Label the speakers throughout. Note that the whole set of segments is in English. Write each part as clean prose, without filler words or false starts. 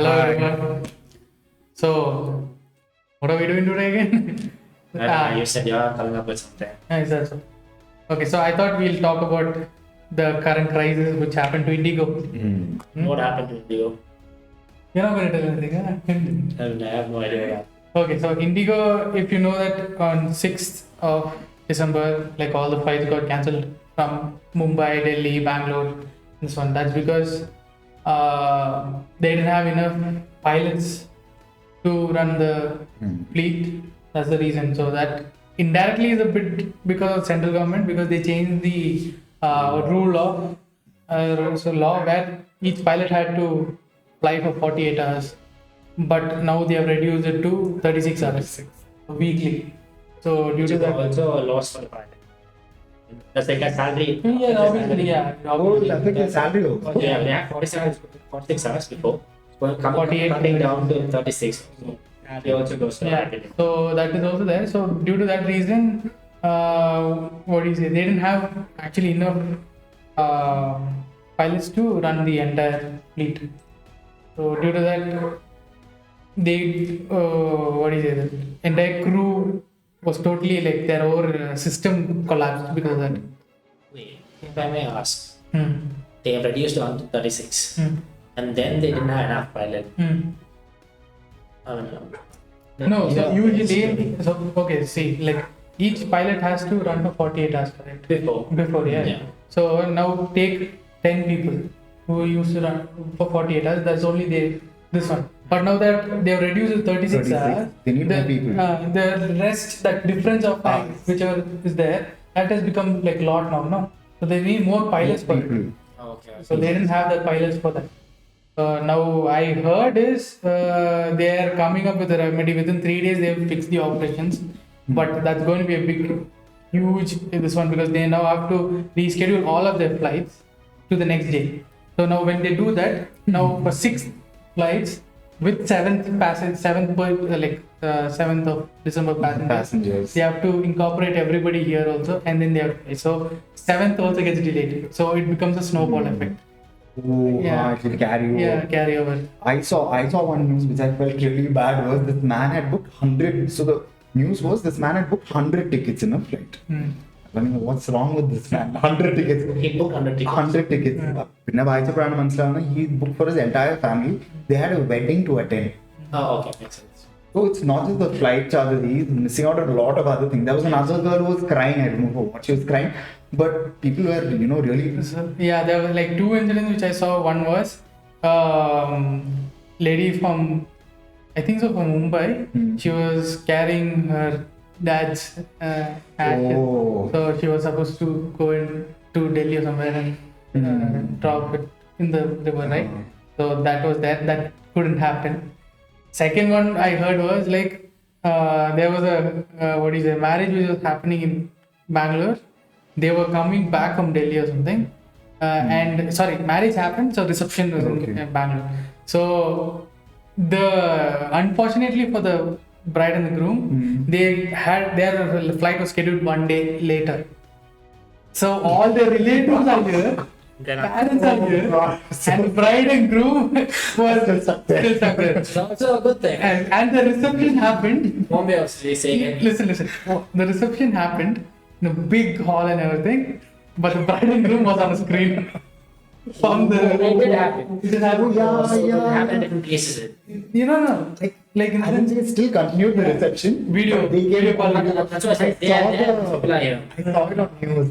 Speaker 1: Hello
Speaker 2: Hi.
Speaker 1: everyone. So, what are we doing today again?
Speaker 2: You said you're coming up with something.
Speaker 1: Is that so? Okay, so I thought we'll talk about the current crisis which happened to IndiGo.
Speaker 2: What happened to IndiGo?
Speaker 1: You're not going to tell anything, huh?
Speaker 2: I have no idea what happened.
Speaker 1: Okay, so IndiGo, if you know that on 6th of December, like all the flights got cancelled from Mumbai, Delhi, Bangalore, this one. That's because they didn't have enough pilots to run the fleet. That's the reason. So that indirectly is a bit because of central government, because they changed the rule of law where each pilot had to fly for 48 hours, but now they have reduced it to 36 hours weekly. So due to that,
Speaker 2: Also a loss for the pilot. That's like a salary.
Speaker 1: yeah, obviously, yeah,
Speaker 3: Oh,
Speaker 1: obviously.
Speaker 3: I think the salary also.
Speaker 2: Yeah, they had 46 hours before. So
Speaker 1: 48.
Speaker 2: cutting down to 36. So they also goes to
Speaker 1: Yeah, so that is also there. So due to that reason, what do you say? They didn't have actually enough pilots to run the entire fleet. So due to that, they what do you say? The entire crew was totally like their whole system collapsed because of that.
Speaker 2: Wait, if I may ask,
Speaker 1: Hmm.
Speaker 2: they have reduced down to 36.
Speaker 1: Hmm.
Speaker 2: And then they didn't have enough pilot.
Speaker 1: Hmm.
Speaker 2: I don't know.
Speaker 1: No, so
Speaker 2: Yeah,
Speaker 1: usually, so okay, see, like each pilot has to run for 48 hours, correct? Before, yeah.
Speaker 2: Yeah.
Speaker 1: So now take 10 people who used to run for 48 hours, that's only this one. But now that they have reduced to 36 hours,
Speaker 3: They need more people.
Speaker 1: the rest, that difference of time, whichever is there, that has become like a lot now, no? So they need more pilots for it.
Speaker 3: People.
Speaker 2: Okay.
Speaker 1: So they didn't have the pilots for that. Now I heard is they are coming up with a remedy. Within 3 days they will fix the operations, but that's going to be a big, huge this one, because they now have to reschedule all of their flights to the next day. So now when they do that, now for 6 flights with 7th of December passengers, they have to incorporate everybody here also, and then they have to pay. So 7th also gets delayed. So it becomes a snowball effect.
Speaker 3: Oh,
Speaker 1: Yeah.
Speaker 3: it will carry over.
Speaker 1: Yeah, carry over.
Speaker 3: I saw one news which I felt really bad was this man had booked 100. So the news was this man had booked 100 tickets in a flight. I mean, what's wrong with this man? 100 tickets.
Speaker 2: He booked 100 tickets.
Speaker 3: 100 tickets. പിന്നെ വായിച്ചപ്പോഴാണ് മനസ്സിലാവുന്നത് he booked for his entire family. They had a wedding to attend.
Speaker 2: Oh, okay, makes sense.
Speaker 3: So it's not just the flight charges, he's missing out on a lot of other things. There was another girl who was crying, I don't know for what she was crying, but people were, really.
Speaker 1: So, yeah, there were like 2 incidents which I saw. One was lady from, I think so, from Mumbai. She was carrying her dad's ashes.
Speaker 3: Oh.
Speaker 1: So she was supposed to go to Delhi or somewhere and drop it in the river, right? So that was that. That couldn't happen. Second one I heard was like there was a marriage which was happening in Bangalore. They were coming back from Delhi or something, and sorry, marriage happened, so reception was in Bangalore. So unfortunately for the bride and the groom, they had their flight was scheduled 1 day later. So all their relatives are here. Parents are here, and bride and groom was still stuck there.
Speaker 2: It's also a good thing.
Speaker 1: And the reception happened.
Speaker 2: Bombay was saying it.
Speaker 1: Listen. The reception happened in a big hall and everything, but the bride and groom was on the screen. From the
Speaker 2: It did happen.
Speaker 1: It did happen.
Speaker 2: It happened in different places.
Speaker 1: No. Like in
Speaker 3: I think they still continued the reception.
Speaker 1: Video.
Speaker 3: They gave
Speaker 1: Video calling.
Speaker 2: That's what I said. They are popular here.
Speaker 3: I saw it on news.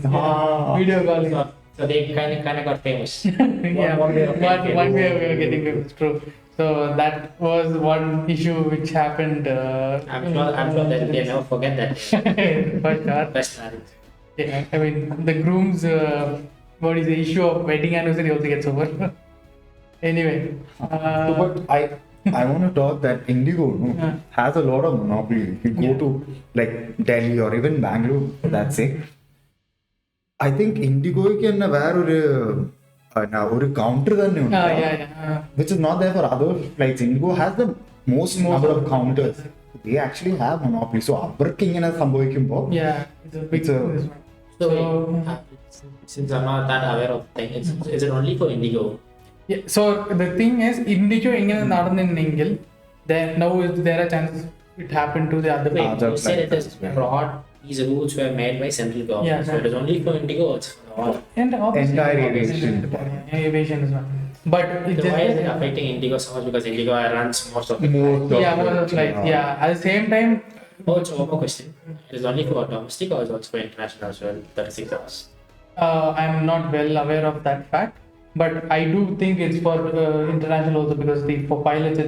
Speaker 1: Video calling.
Speaker 2: So they kind of got famous.
Speaker 1: Yeah,
Speaker 2: One way of getting
Speaker 1: one way of getting famous. True. So that was one issue which happened.
Speaker 2: I'm sure that they never forget that.
Speaker 1: For sure.
Speaker 2: Best marriage.
Speaker 1: Yeah, I mean the groom's what is the issue of wedding anniversary also gets over. Anyway.
Speaker 3: So, but I want to talk that IndiGo has a lot of monopoly. If you go to like Delhi or even Bangalore, for that sake, I think IndiGo can wear a counter than which is not there for other flights. IndiGo has the most number of counters. They actually have monopoly. So അവർക്ക് ഇങ്ങനെ സംഭവിക്കുമ്പോൾ
Speaker 1: it's a big
Speaker 3: It's a-
Speaker 1: this one.
Speaker 2: So, since I'm not that aware of things, is it only for IndiGo?
Speaker 1: Yeah, so the thing is, IndiGo എങ്ങനെ നടന്നിരുന്നെങ്കിൽ now there are chances it happened to the other
Speaker 2: Wait,
Speaker 3: Other
Speaker 2: you said it
Speaker 3: flights
Speaker 2: is
Speaker 3: as well.
Speaker 2: broad. These rules were made by central government.
Speaker 1: Yeah,
Speaker 2: So it is only for IndiGo. It's for all.
Speaker 1: and obviously,
Speaker 3: Entire
Speaker 1: obviously,
Speaker 3: aviation department.
Speaker 1: aviation is one. But it
Speaker 2: So
Speaker 1: just
Speaker 2: why is it affecting IndiGo so much? Because IndiGo runs most of the
Speaker 3: Most of
Speaker 1: yeah, more
Speaker 3: it,
Speaker 1: of flights. Yeah, at the same time,
Speaker 2: Also, one more question. It is only for domestic or is it also for international as well? 36 hours.
Speaker 1: I'm not well aware of that fact, but I do think it's for international also because for pilots,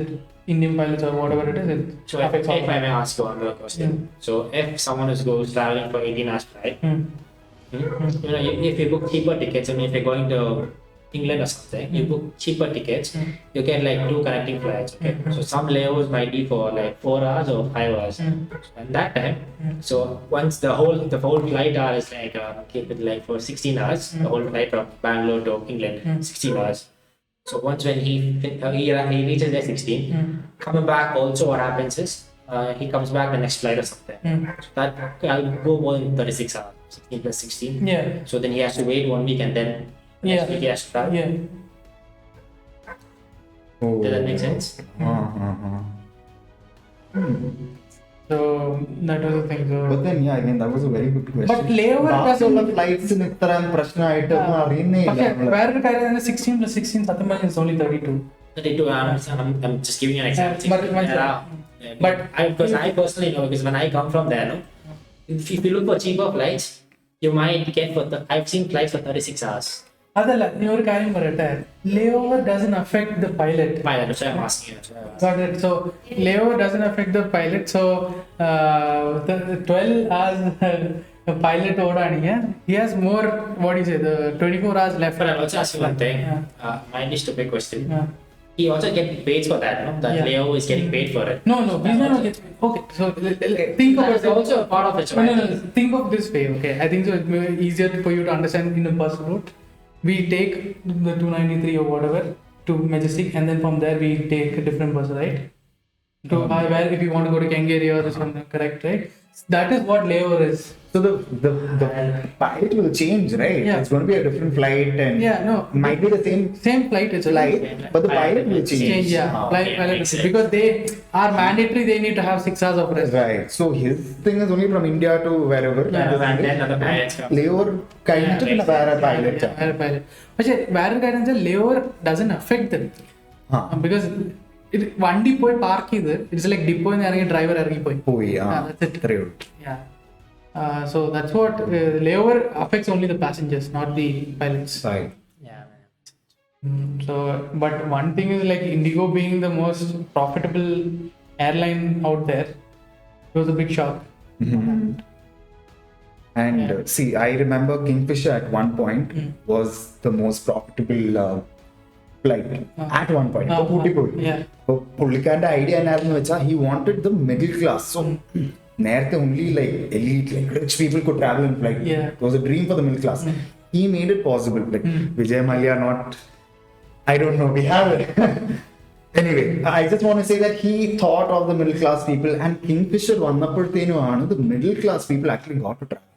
Speaker 1: Indian pilots or whatever it is, it
Speaker 2: So
Speaker 1: affects all.
Speaker 2: if I may ask you one more question. So if someone goes traveling for 18 hours flight,
Speaker 1: Hmm.
Speaker 2: you know, if you book cheaper tickets, I mean, if you're going to England or something, you book cheaper tickets, you get like 2 connecting flights. Okay, so some layovers might be for like 4 hours or 5 hours. And that time, so once the whole flight hour is like keep it like for 16 hours, the whole flight from Bangalore to England, 16 hours. So once when he reaches there 16, coming back also what happens is he comes back the next flight or something. So that I'll go more than 36 hours, 16 plus 16.
Speaker 1: Yeah.
Speaker 2: So then he has to wait 1 week and then next week he has to travel.
Speaker 1: Yeah.
Speaker 3: Oh.
Speaker 2: Does that make sense?
Speaker 1: So that was the thing. So.
Speaker 3: But then, yeah, again, that was a very good question.
Speaker 1: But layover
Speaker 3: ബാക്കിയുള്ള
Speaker 1: doesn't.
Speaker 3: ഫ്ലൈറ്റ്സിന് ഇത്രയും പ്രശ്നമായിട്ട് ഒന്നും അറിയുന്നേ
Speaker 1: പക്ഷേ
Speaker 3: ഇല്ല നമ്മള്.
Speaker 1: വേറൊരു കാര്യം 16 plus 16 സത്യം പറഞ്ഞാൽ is only 32.
Speaker 2: 32, I'm just giving you an example.
Speaker 1: But
Speaker 2: because I personally know, because when I come from there, no, if you look for cheaper flights, you might get I've seen flights for 36 hours.
Speaker 1: അതല്ല നീ ഒരു കാര്യം പറയട്ടെ, layover doesn't affect the pilot.
Speaker 2: Pilot, that's why I'm asking you.
Speaker 1: Got it. So layover doesn't affect the pilot. So the 12 hours pilot ഓടാണെങ്കിൽ he has more, what do you say, the 24 hours left.
Speaker 2: But I'll also ask you one thing. Mine is stupid question.
Speaker 1: Yeah.
Speaker 2: He also gets paid for that, no? That
Speaker 1: Yeah.
Speaker 2: layover is getting paid for it.
Speaker 1: No, he's not getting. Okay, so think
Speaker 2: That
Speaker 1: about
Speaker 2: is also a part of it.
Speaker 1: No. Think of this way, okay? I think so it's easier for you to understand in a bus route. We take the 293 or whatever to Majestic, and then from there we take a different bus, right? To where if you want to go to Kangeri or this one, correct, right? That is what layover is.
Speaker 3: So the pilot will change, right?
Speaker 1: Yeah.
Speaker 3: It's going to be a different flight and
Speaker 1: Yeah, no.
Speaker 3: might be the same
Speaker 1: flight, it's
Speaker 3: flight, but the pilot will change.
Speaker 1: Yeah,
Speaker 2: Okay,
Speaker 1: pilot
Speaker 2: makes sense.
Speaker 1: because they are mandatory. They need to have 6 hours of rest.
Speaker 3: Right. So his thing is only from India to wherever.
Speaker 1: Yeah.
Speaker 2: And then other pilots come.
Speaker 3: Layover കഴിഞ്ഞിട്ട് പിന്നെ വേറെ pilot.
Speaker 1: വേറെ pilot. പക്ഷേ വേറൊരു കാര്യം വെച്ചാൽ layover doesn't affect them. Because വണ്ടി പോയി പാർക്ക് ചെയ്ത് ഇറ്റ്സ് ലൈക്ക് ഡിപ്പോയിൽ നിന്ന് ഇറങ്ങി ഡ്രൈവർ ഇറങ്ങിപ്പോയി
Speaker 3: പോയി
Speaker 1: that's it.
Speaker 3: അത്രേ ഉള്ളൂ.
Speaker 1: Yeah. So that's what layover affects only the passengers, not the pilots.
Speaker 3: Right.
Speaker 2: Yeah.
Speaker 1: So, but one thing is like IndiGo being the most profitable airline out there, it was a big shock.
Speaker 3: And
Speaker 1: Yeah.
Speaker 3: see, I remember Kingfisher at one point was the most profitable flight at one point. ഇപ്പൊ കൂട്ടിപ്പോയി.
Speaker 1: Yeah.
Speaker 3: അപ്പൊ പുള്ളിക്കാരന്റെ idea എന്നായിരുന്നു വെച്ചാൽ he wanted the middle class. So നേരത്തെ only like elite, like rich people could travel in flight.
Speaker 1: Yeah.
Speaker 3: It was a dream for the middle class. He made it possible. Like Vijay Mallya, not, I don't know, we have it. Anyway, I just want to say that he thought of the middle class people, and Kingfisher vannappadthenu the middle class people actually got to travel.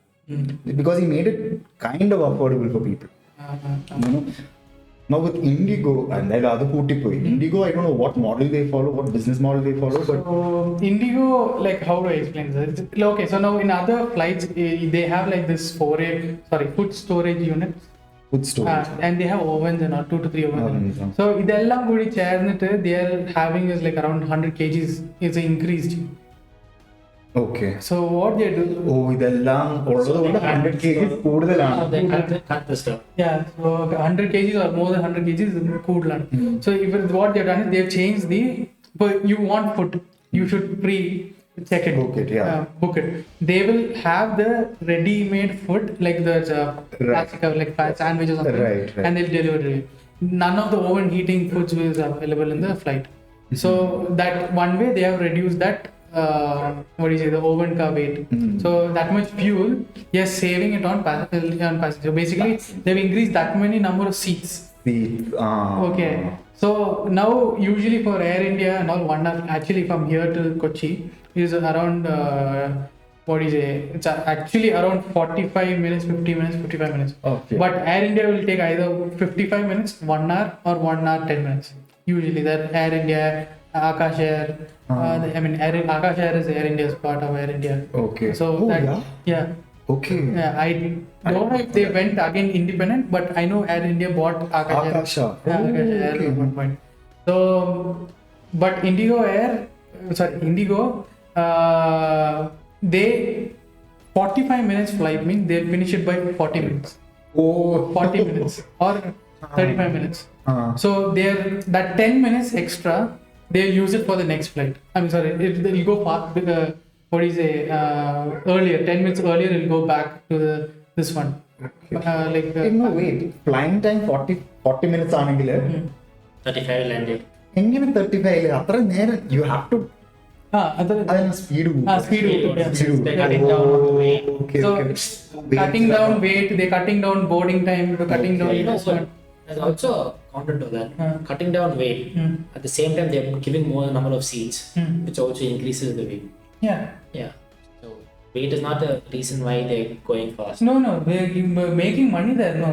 Speaker 3: Because he made it kind of affordable for people. You know, now with IndiGo and that other Putipoi, IndiGo, I don't know what model they follow, what business model they follow, but
Speaker 1: So IndiGo, like how do I explain this? Okay, so now in other flights they have like this food storage units.
Speaker 3: food storage.
Speaker 1: And they have ovens and all 2 to 3 ovens.
Speaker 3: Ovens, yeah.
Speaker 1: So ഇതെല്ലാം കൂടി ചേർന്നിട്ട് they are having is like around 100 kgs is increased.
Speaker 3: Okay.
Speaker 1: So what they do?
Speaker 3: Oh, ഇതെല്ലാം ഉള്ളതുകൊണ്ട് 100 kg കൂടുതലാണ്.
Speaker 2: They cut the stuff.
Speaker 1: Yeah, so 100 kgs or more than 100 kgs is കൂടുതലാണ്. So if what they've done is they've changed but you want food, you should check it.
Speaker 3: Book it, yeah.
Speaker 1: Book it. They will have the ready-made food like the plastic like sandwiches or something,
Speaker 3: Right.
Speaker 1: and they'll deliver it. None of the oven heating foods is available in the flight. So that one way they have reduced that. What do you say? The oven car weight. So that much fuel, yes, saving it on passenger. So basically, they've increased that many number of seats. Okay. So now, usually for Air India and all, 1 hour actually from here to Kochi is around what is it? It's actually around 45 minutes, 50 minutes, 55 minutes.
Speaker 3: Okay.
Speaker 1: But Air India will take either 55 minutes, 1 hour, or 1 hour 10 minutes. Usually, that Air India, Akash Air. I mean, Akash Air is Air India's part of Air India.
Speaker 3: Okay.
Speaker 1: So
Speaker 3: Oh,
Speaker 1: that,
Speaker 3: yeah?
Speaker 1: yeah.
Speaker 3: Okay.
Speaker 1: Yeah, I don't know if they went again independent, but I know Air India bought Akash Air.
Speaker 3: Akasha.
Speaker 1: Yeah,
Speaker 3: Oh,
Speaker 1: Akash Air
Speaker 3: okay.
Speaker 1: at one point. So, but Indigo, they 45 minutes flight means they'll finish it by 40 minutes.
Speaker 3: Oh.
Speaker 1: 40 minutes or 35 minutes. So they're that 10 minutes extra, they'll use it for the next flight. I'm sorry, they'll go fast with the earlier, 10 minutes earlier, it'll go back to this one.
Speaker 3: No, wait. Flying time 40 minutes ആണെങ്കിൽ
Speaker 2: 35 landed.
Speaker 3: എങ്ങനെ 35 അത്ര നേരം you have to അതിന് speed
Speaker 1: speed.
Speaker 2: They're cutting down on the weight.
Speaker 1: So cutting down weight, they're cutting down boarding time, they're cutting down investment.
Speaker 2: There's also a counter to that. Cutting down weight. At the same time, they're giving more number of seats, which also increases the weight.
Speaker 1: Yeah.
Speaker 2: Yeah. So weight is not a reason why they're going fast.
Speaker 1: No, they're making money there. No,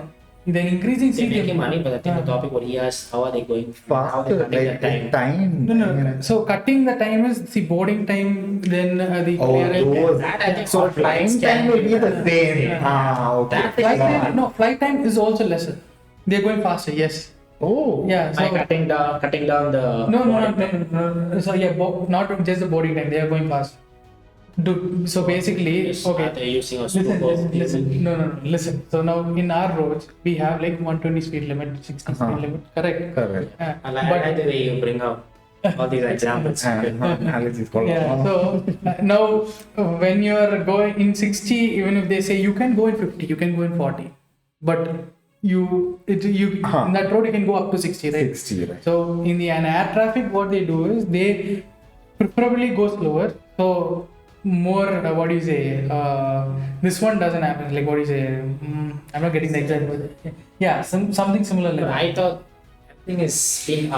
Speaker 1: they're increasing
Speaker 2: They're
Speaker 1: seat.
Speaker 2: making money, but I think the topic what he asked, how are they going? How are they
Speaker 3: faster
Speaker 2: cutting their time?
Speaker 3: like time.
Speaker 1: No. So cutting the time is boarding time, then the
Speaker 3: Oh, those.
Speaker 2: That I think
Speaker 3: So
Speaker 2: all
Speaker 3: flying
Speaker 2: flights
Speaker 3: time
Speaker 2: can
Speaker 3: will be the
Speaker 2: be.
Speaker 3: same. Okay.
Speaker 1: flight time is also lesser. They're going faster. Yes.
Speaker 3: Oh.
Speaker 1: Yeah.
Speaker 2: By
Speaker 1: So
Speaker 2: cutting down the
Speaker 1: no. So yeah, not just the boarding time. They are going fast. So basically, okay.
Speaker 2: They're using a
Speaker 1: Listen. No. Listen. So now in our roads, we have like 120 speed limit, 60 speed limit. Correct.
Speaker 2: I like the way you bring up all these examples.
Speaker 3: Analysis called.
Speaker 1: Yeah. So now when you are going in 60, even if they say you can go in 50, you can go in 40, but in that road you can go up to 60, right?
Speaker 3: 60, right.
Speaker 1: So in the air traffic, what they do is they preferably go slower. So more, what do you say? This one doesn't happen. Like, what do you say? I'm not getting the exact word. Yeah, something similar like that.
Speaker 2: I thought everything is been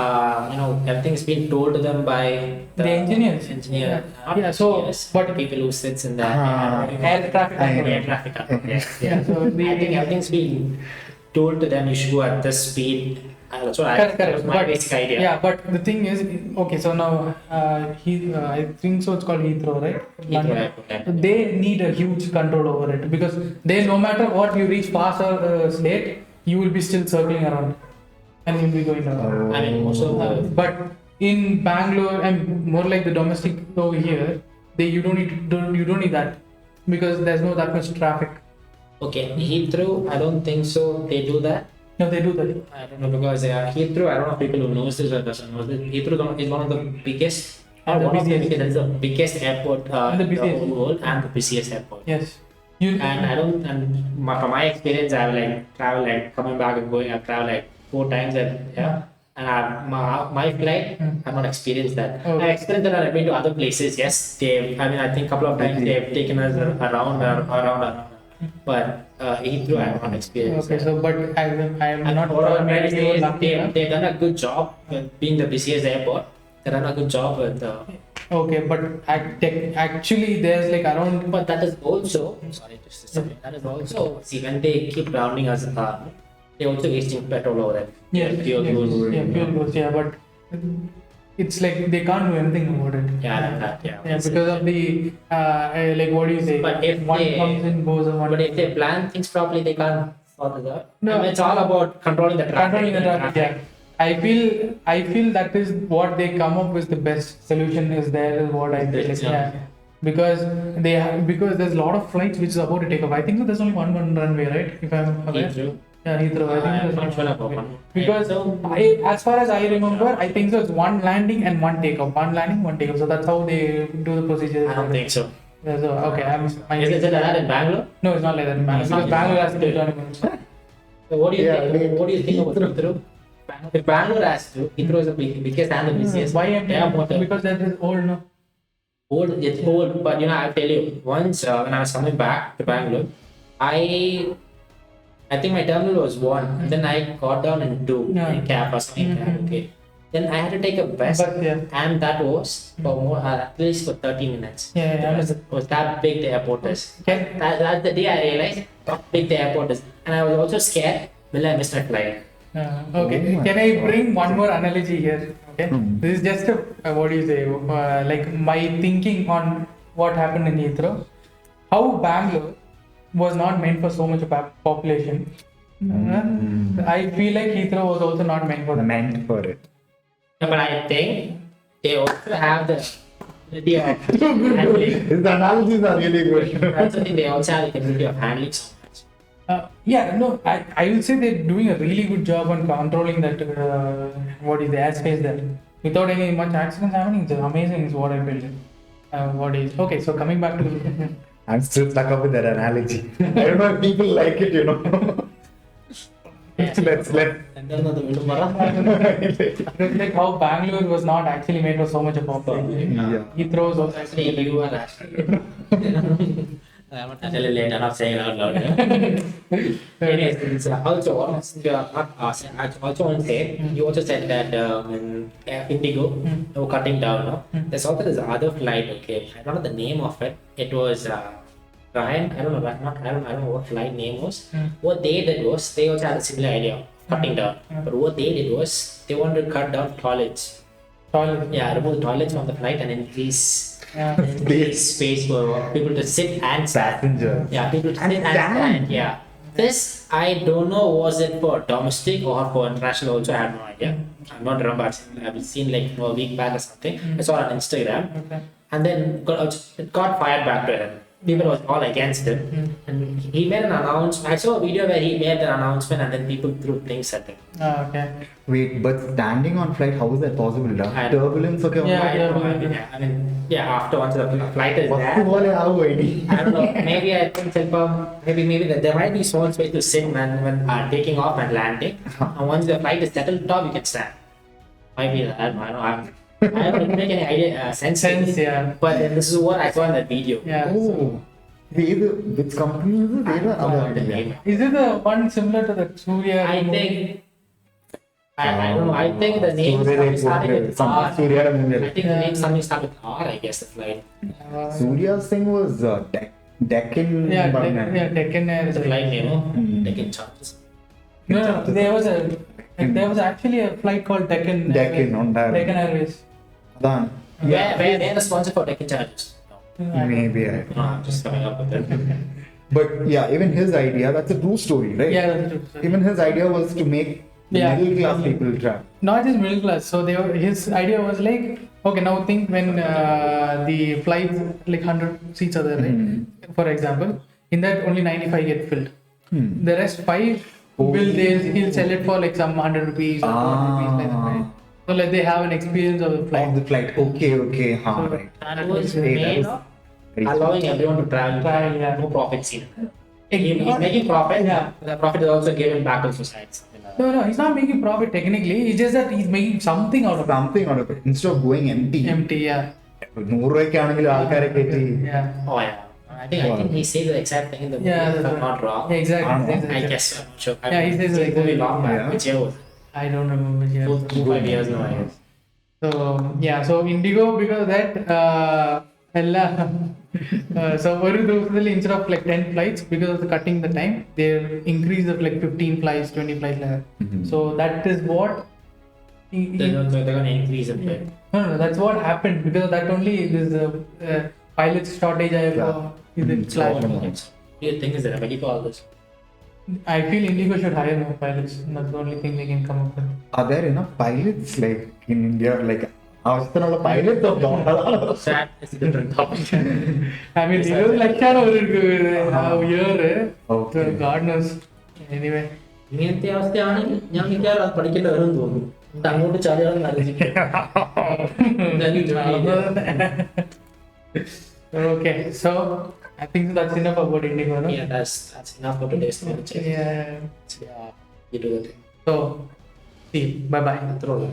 Speaker 2: everything's been told to them by
Speaker 1: The engineers.
Speaker 2: Engineer.
Speaker 1: Yeah, so, but
Speaker 2: the people who sits in the
Speaker 1: air traffic.
Speaker 2: air traffic.
Speaker 1: Yeah, so
Speaker 2: I think everything's been told to them. You should go at this speed. That's what
Speaker 1: Correct.
Speaker 2: that was my
Speaker 1: But-
Speaker 2: basic idea.
Speaker 1: Yeah, but the thing is, okay, so now I think so. It's called Heathrow, right?
Speaker 2: Heathrow
Speaker 1: London.
Speaker 2: Airport, yeah.
Speaker 1: So they need a huge control over it because they, no matter what you reach fast or late, you will be still circling around, and you'll be going around.
Speaker 2: I mean, most of the
Speaker 1: But in Bangalore and more like the domestic over here, you don't need that because there's no that much traffic.
Speaker 2: okay, Heathrow. I don't think so. They do that.
Speaker 1: No, they do that.
Speaker 2: I don't know because Heathrow. I don't know people who knows this or doesn't know this. Heathrow is one of the biggest.
Speaker 1: And the
Speaker 2: one of the
Speaker 1: busiest.
Speaker 2: biggest, it's the biggest airport
Speaker 1: And the
Speaker 2: in
Speaker 1: busiest.
Speaker 2: whole world and the busiest airport.
Speaker 1: Yes. You
Speaker 2: And I don't. And from my experience, I've like traveled like coming back and going. I've traveled like 4 times. And my flight, I've not experienced that.
Speaker 1: Oh.
Speaker 2: I experienced that I've been to other places. Yes, I think a couple of times they've taken us around. But Heathrow, I have not experienced.
Speaker 1: Okay,
Speaker 2: that.
Speaker 1: so but I am
Speaker 2: And
Speaker 1: not
Speaker 2: for all
Speaker 1: maybe
Speaker 2: my
Speaker 1: you were
Speaker 2: days,
Speaker 1: lucky enough.
Speaker 2: they've done a good job with being the busiest airport. They've done a good job with.
Speaker 1: Okay, but actually there's like around.
Speaker 2: But that is also sorry, just a second. That is also see when they keep rounding us up, they're also wasting petrol over there. Fuel goes.
Speaker 1: Fuel goes. Yeah, but it's like they can't do anything about it.
Speaker 2: Yeah.
Speaker 1: Yeah, because of the like what do you say?
Speaker 2: But if
Speaker 1: one
Speaker 2: they-
Speaker 1: comes in, goes in, one.
Speaker 2: But if they plan things properly, they can't sort it out.
Speaker 1: No.
Speaker 2: I mean, it's all about controlling the traffic.
Speaker 1: Controlling the traffic. Yeah, I feel that is what they come up with. The best solution is there is what I feel. Yeah. Because because there's a lot of flights which is about to take off. I think so there's only one runway, right? If I'm aware.
Speaker 2: Heathrow.
Speaker 1: Yeah, Heathrow. I think
Speaker 2: I'm
Speaker 1: there's
Speaker 2: not
Speaker 1: one
Speaker 2: sure
Speaker 1: runway.
Speaker 2: about one.
Speaker 1: Because as far as I remember, I think so it's one landing and one takeoff. One landing, one takeoff. So that's how they do the procedure.
Speaker 2: I don't think so.
Speaker 1: Yeah, so okay,
Speaker 2: Is it like that in Bangalore?
Speaker 1: No, it's not like that in Bangalore.
Speaker 2: It's not
Speaker 1: Because
Speaker 2: like
Speaker 1: Bangalore
Speaker 2: that.
Speaker 1: has to do 20 minutes.
Speaker 2: So what do you
Speaker 3: Yeah,
Speaker 2: think?
Speaker 3: I mean,
Speaker 2: What do you think about Heathrow? If Bangalore has to, Heathrow is the biggest and the busiest.
Speaker 1: Why am
Speaker 2: airport.
Speaker 1: Because that is old, no?
Speaker 2: Old, it's old, but I'll tell you. Once when I was coming back to Bangalore, I think my terminal was 1, and then I got down in 2
Speaker 1: Yeah.
Speaker 2: in cab or something.
Speaker 1: Mhm.
Speaker 2: Okay. Then I had to take a bus,
Speaker 1: Yeah.
Speaker 2: and that was for more, at least for 30 minutes.
Speaker 1: Yeah, yeah,
Speaker 2: It was that big the airport is.
Speaker 1: Can-
Speaker 2: That's the day I realized how big the airport is. And I was also scared, will I miss my flight?
Speaker 1: Okay.
Speaker 3: Oh my
Speaker 1: Can I
Speaker 3: God.
Speaker 1: bring one more analogy here? Okay. This is just what do you say? Like my thinking on what happened in Heathrow. How Bangalore was not meant for so much population. I feel like Heathrow was also not meant for that.
Speaker 3: Meant for it.
Speaker 2: Yeah, but I think they also have the ability of handling.
Speaker 3: His analogies are really good.
Speaker 2: I also think they also have the ability of handling so much.
Speaker 1: Yeah, no, I will say they're doing a really good job on controlling that, what is the airspace there. Without any much accidents happening, it's amazing is what I built. What is, okay, so coming back to the,
Speaker 3: I'm still stuck up with that analogy. I don't know if people like it, you know. let's
Speaker 2: എന്താണ് വിടുമ്പറ
Speaker 1: like how Bangalore was not actually made for so much of population.
Speaker 3: Yeah.
Speaker 1: Heathrow was also
Speaker 2: Actually, you are actually. I'm not actually late enough saying it out loud. Anyways, it's also, I also want to say, you also said that in IndiGo, they were cutting down. No? There's also this other flight, okay? I don't know the name of it. It was Ryan, I don't know what flight name was. What they did was, they also had a similar idea of cutting down. But what they did was, they wanted to cut down toilets.
Speaker 1: toilet.
Speaker 2: Yeah, remove the toilets from the flight and increase space for people to sit and stand.
Speaker 3: Passenger.
Speaker 2: Yeah, people to
Speaker 3: And
Speaker 2: sit and
Speaker 3: stand.
Speaker 2: stand. Yeah. This, I don't know, was it for domestic or for international also, I have no idea. I'm not remember. I've seen like a week back or something. I saw it on Instagram.
Speaker 1: Okay.
Speaker 2: And then it got fired back to him. People was all against him. And he made an announcement. I saw a video where he made an announcement and then people threw things at him.
Speaker 1: Okay.
Speaker 3: Wait, but standing on flight, how is that possible? Da?
Speaker 2: I-
Speaker 3: Turbulence, okay.
Speaker 1: Yeah,
Speaker 2: I had no idea. I mean, yeah, after once the flight is
Speaker 3: What's
Speaker 2: there.
Speaker 3: the wall? How ID?
Speaker 2: I don't know. Maybe I think maybe there might be small space to sit when taking off and landing. And once the flight is settled top, you can stand. Might be that. I don't know. I don't make any idea sense.
Speaker 1: Sense, yeah.
Speaker 2: But then this is what I saw in that video.
Speaker 1: Yeah.
Speaker 3: Oh. Which company is it?
Speaker 2: I don't know the name.
Speaker 1: Is it the one similar to the Surya?
Speaker 2: I think. I don't know. I think the name starting with R.
Speaker 3: Surya
Speaker 2: I think the name something started with R. I guess the flight.
Speaker 3: Surya's thing was Deccan.
Speaker 1: Yeah, Deccan Air.
Speaker 2: It's a flight name. No? They can charge.
Speaker 1: No, there was actually a flight called Deccan.
Speaker 3: Deccan on that.
Speaker 1: Deccan Airways.
Speaker 3: Done.
Speaker 2: Where they're the sponsor for Deccan Charges.
Speaker 3: Maybe.
Speaker 2: No, I'm just coming up with that.
Speaker 3: But yeah, even his idea, that's a true story, right?
Speaker 1: Yeah, that's true.
Speaker 3: Even his idea was to make
Speaker 1: Yeah.
Speaker 3: middle class people travel.
Speaker 1: Not just middle class. So his idea was like, okay, now think when the flights like 100 seats are there, right? For example, in that only 95 get filled. The rest 5 he'll sell it for like some 100 rupees or 200 rupees like that, right? So like they have an experience of the
Speaker 3: Of
Speaker 1: flight.
Speaker 3: the flight. Okay.
Speaker 1: So,
Speaker 3: Right.
Speaker 2: And it was
Speaker 3: Hey, that
Speaker 2: made
Speaker 3: was
Speaker 2: of
Speaker 3: very
Speaker 2: allowing everyone to travel.
Speaker 1: Travel, yeah.
Speaker 2: No profit seen. He's making profit.
Speaker 1: Yeah.
Speaker 2: The profit is also given back to society. Something like that.
Speaker 1: No, he's not making profit technically. It's just that he's making something out of
Speaker 3: Something out of it. Instead of going empty.
Speaker 1: empty. Yeah.
Speaker 3: 100 രൂപയ്ക്കാണെങ്കിൽ ആൾക്കാരെ കയറ്റി
Speaker 1: Yeah.
Speaker 2: Oh yeah. I think he says the exact thing in the movie.
Speaker 1: Yeah,
Speaker 2: If
Speaker 1: that's
Speaker 2: I'm
Speaker 1: right.
Speaker 2: not wrong.
Speaker 1: Yeah, exactly.
Speaker 3: I don't know.
Speaker 1: Exactly.
Speaker 2: I guess I'm not sure.
Speaker 1: Yeah, he says
Speaker 2: the
Speaker 1: like
Speaker 2: movie
Speaker 1: that.
Speaker 2: long back.
Speaker 3: Yeah.
Speaker 2: Which year was it?
Speaker 1: I don't remember. Yeah.
Speaker 2: 4-5 years now, I guess.
Speaker 1: So yeah, so IndiGo because of that, so one ദിവസത്തിൽ instead of like 10 flights because of the cutting the time, they increased of like 15 flights, 20 flights like that. So that is what.
Speaker 2: They're going to increase it. Right?
Speaker 1: No, that's what happened because of that only this pilot shortage. Is it
Speaker 2: So,
Speaker 1: slash?
Speaker 2: what do you think is the remedy for all this?
Speaker 1: I feel IndiGo should hire more pilots. That's the only thing they can come up with.
Speaker 3: Are there enough pilots like in India? Like അവസ്ഥനുള്ള pilots of
Speaker 2: That is a different topic.
Speaker 1: I mean, 20 lakh year.
Speaker 3: Okay.
Speaker 1: God knows. Anyway.
Speaker 2: ഇങ്ങനത്തെ അവസ്ഥയാണെങ്കിൽ ഞാൻ മിക്കവാറും അത് പഠിക്കേണ്ടി വരുമെന്ന് തോന്നുന്നു എന്നിട്ട് അങ്ങോട്ട് ചാടിയാണെന്ന് ആലോചിക്കും
Speaker 1: Okay, so I think that's enough about IndiGo, no?
Speaker 2: Yeah, that's enough for today's knowledge.
Speaker 1: Yeah.
Speaker 2: Yeah, you do the thing.
Speaker 1: So, see you. Bye bye.
Speaker 2: That's all.